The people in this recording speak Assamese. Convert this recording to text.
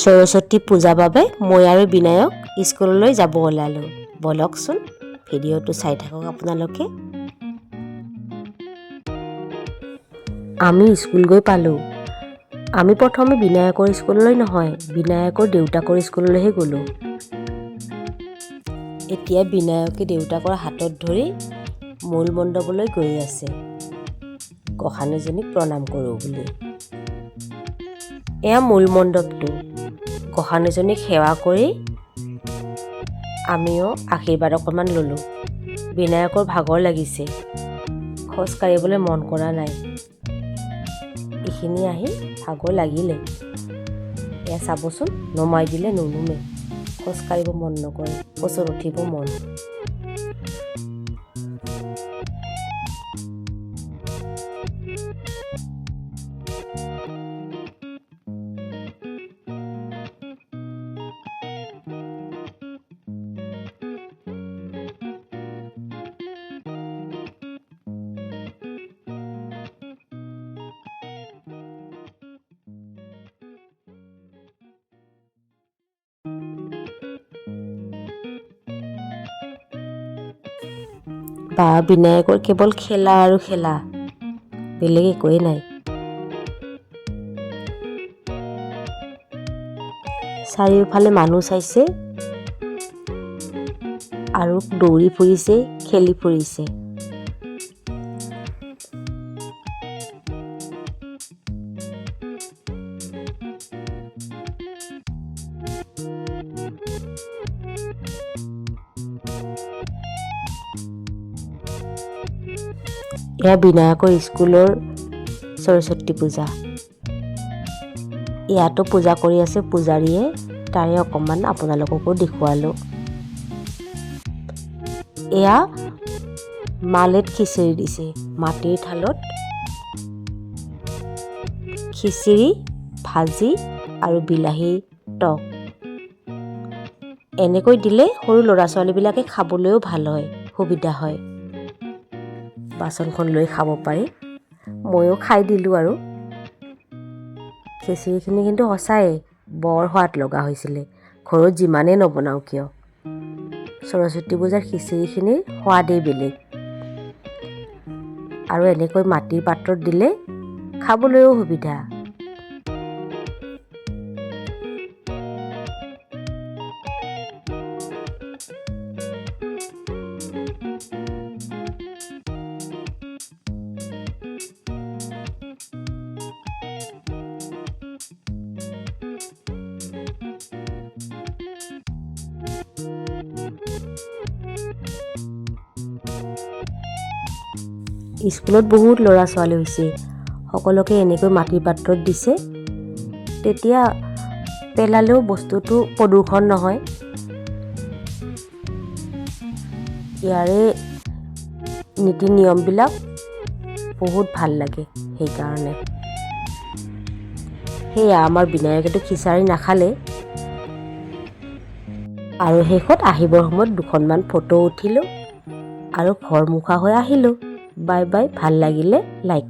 সৰস্বতী পূজাৰ বাবে মই আৰু বিনায়ক স্কুললৈ যাব ওলালোঁ। বলকচোন ভিডিঅ'টো চাই থাকক আপোনালোকে। আমি স্কুল গৈ পালোঁ। আমি প্ৰথমে বিনায়কৰ স্কুললৈ নহয়, বিনায়কৰ দেউতাকৰ স্কুললৈহে গ'লোঁ। এতিয়া বিনায়কে দেউতাকৰ হাতত ধৰি মূল মণ্ডপলৈ গৈ আছে, গোসাঁনীজনীক প্ৰণাম কৰোঁ বুলি। এয়া মূল মণ্ডপটো। গোসাঁনীজনীক সেৱা কৰি আমিও আশীৰ্বাদ অকণমান ল'লোঁ। বিনায়কৰ ভাগৰ লাগিছে, খোজ কাঢ়িবলৈ মন কৰা নাই। এইখিনি আহি ভাগৰ লাগিলে। এয়া চাবচোন, নমাই দিলে নুনুমে, খোজ কাঢ়িব মন নকৰে, খোজত উঠিব মন। বা বিনায়কৰ কেৱল খেলা আৰু খেলা, বেলেগ একোৱেই নাই। চাৰিওফালে মানুহ চাইছে আৰু দৌৰি ফুৰিছে, খেলি ফুৰিছে। এয়া বিনায়কৰ স্কুলৰ সৰস্বতী পূজা। ইয়াতো পূজা কৰি আছে পূজাৰীয়ে, তাৰে অকণমান আপোনালোককো দেখুৱালোঁ। এয়া মালেত খিচিৰি দিছে, মাটিৰ থালত খিচিৰি, ভাজি আৰু বিলাহী টক। এনেকৈ দিলে সৰু ল'ৰা ছোৱালীবিলাকে খাবলৈও ভাল হয়, সুবিধা হয়। বাচনখন লৈ খাব পাৰি। ময়ো খাই দিলোঁ আৰু। খিচিৰিখিনি কিন্তু সঁচাই বৰ সোৱাদ লগা হৈছিলে, ঘৰত যিমানেই নবনাওঁ কিয়। সৰস্বতী পূজাৰ খিচিৰিখিনিৰ সোৱাদেই বেলেগ। আৰু এনেকৈ মাটিৰ পাত্ৰত দিলে খাবলৈও সুবিধা। স্কুলত বহুত ল'ৰা ছোৱালী হৈছে, সকলোকে এনেকৈ মাটিৰ পাত্ৰত দিছে। তেতিয়া পেলালেও বস্তুটো প্ৰদূষণ নহয়। ইয়াৰে নীতি নিয়মবিলাক বহুত ভাল লাগে সেইকাৰণে। সেয়া আমাৰ বিনায়কেতো খিচাৰি নাখালে। আৰু শেষত আহিবৰ সময়ত দুখনমান ফটো উঠিলোঁ আৰু ঘৰমুখা হৈ আহিলোঁ। বাই বাই, ভাল লাগিলে লাইক